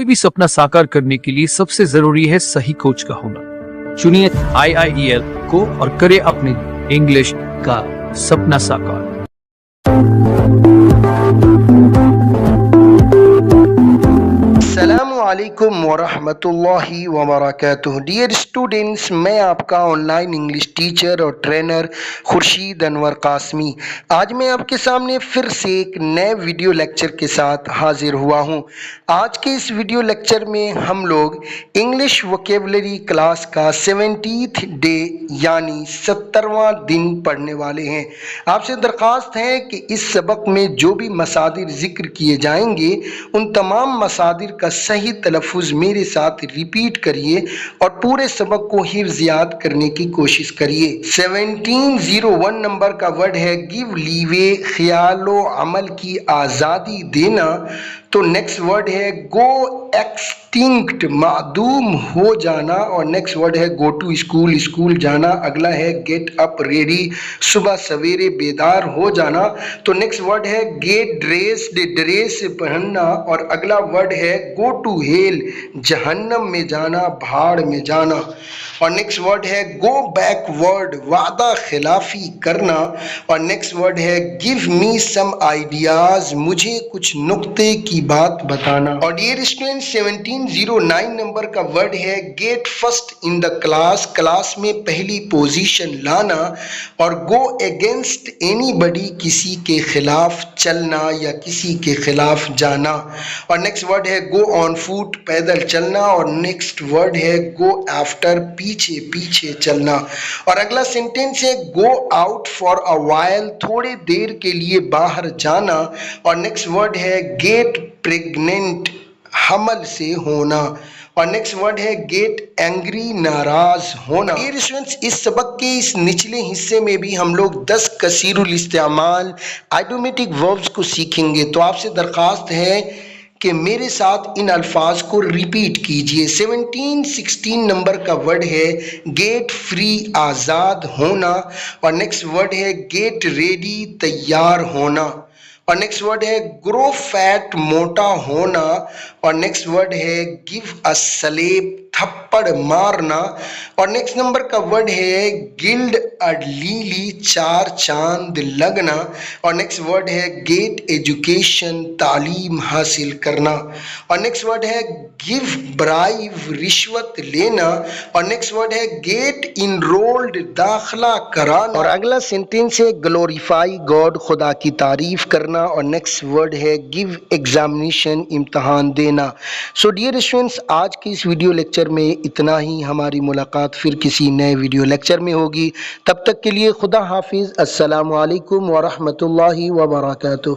कोई भी सपना साकार करने के लिए सबसे जरूरी है सही कोच का होना। चुनिए IIEL को और करे अपने इंग्लिश का सपना साकार। अस्सलामुअलैकुम वरहमतुल्लाहि वबरकातुह। डियर स्टूडेंट्स, मैं आपका ऑनलाइन इंग्लिश टीचर और ट्रेनर खुर्शीद अनवर कासमी आज मैं आपके सामने फिर से एक नए वीडियो लेक्चर के साथ हाजिर हुआ हूं। आज के इस वीडियो लेक्चर में हम लोग इंग्लिश वोकेबलरी क्लास का 70th डे यानी 70वां दिन पढ़ने वाले हैं। आपसे दरख्वास्त है कि इस सबक में जो भी मसादिर जिक्र किए जाएंगे उन तमाम मसादिर का सही तलफ़ुज़ मेरे साथ रिपीट करिए और पूरे सबक को हिफ्ज़ याद करने की कोशिश करिए। 1701 नंबर का वर्ड है गिव लीवे, ख्यालो अमल की आज़ादी देना। तो नेक्स्ट वर्ड है गो एक्सटिंक्ट, मादूम हो जाना। और नेक्स्ट वर्ड है गो टू स्कूल, स्कूल जाना। अगला है गेट अप, रेडी, सुबह सवेरे बेदार हो जाना। तो नेक्स्ट वर्ड है गेट ड्रेस्ड, ड्रेस पहनना। और अगला वर्ड है गो टू हेल, जहन्नम में जाना, भाड़ में जाना। और नेक्स्ट वर्ड है गो बैकवर्ड, वादा खिलाफी करना। और नेक्स्ट वर्ड है गिव मी सम आइडियाज, मुझे कुछ नुक्ते की बात बताना। और डियर स्टूडेंट, 1709 नंबर का वर्ड है get first in the class, class में पहली पोजीशन लाना। और गो अगेंस्ट एनीबडी, किसी के खिलाफ चलना या किसी के खिलाफ जाना। और नेक्स्ट वर्ड है गो ऑन फुट, पैदल चलना। और नेक्स्ट वर्ड है गो आफ्टर, पीछे पीछे चलना। और अगला सेंटेंस है go out for a while, थोड़े देर के लिए बाहर जाना। और नेक्स्ट वर्ड है गेट प्रेग्नेंट, हमल से होना। और नेक्स्ट वर्ड है गेट एंग्री, नाराज होना। डियर स्टूडेंट्स, इस सबक के इस निचले हिस्से में भी हम लोग 10 कसीरुल इस्तेमाल आइडियोमेटिक वर्ब्स को सीखेंगे। तो आपसे दरख्वास्त है कि मेरे साथ इन अल्फाज को रिपीट कीजिए। 1716 नंबर का वर्ड है गेट फ्री, आज़ाद होना। और नेक्स्ट वर्ड है गेट रेडी, तैयार होना। और नेक्स्ट वर्ड है ग्रो फैट, मोटा होना। और नेक्स्ट वर्ड है गिव अ स्लेप, थप्पड़ मारना। और नेक्स्ट नंबर का वर्ड है गिल्ड अ लीली, चार चांद लगना। और नेक्स्ट वर्ड है गेट एजुकेशन, तालीम हासिल करना। और नेक्स्ट वर्ड है गिव ब्राइब, रिश्वत लेना। और नेक्स्ट वर्ड है गेट इनरोल्ड, दाखला कराना। और अगला सेंटेंस है ग्लोरीफाई गॉड, खुदा की तारीफ करना। और नेक्स्ट वर्ड है गिव एग्जामिनेशन, इम्तहान देना। सो डियर स्टूडेंट्स, आज की इस वीडियो लेक्चर में इतना ही। हमारी मुलाकात फिर किसी नए वीडियो लेक्चर में होगी। तब तक के लिए खुदा हाफिज। अस्सलामु अलैकुम वरहमतुल्लाहि वबरकातुह।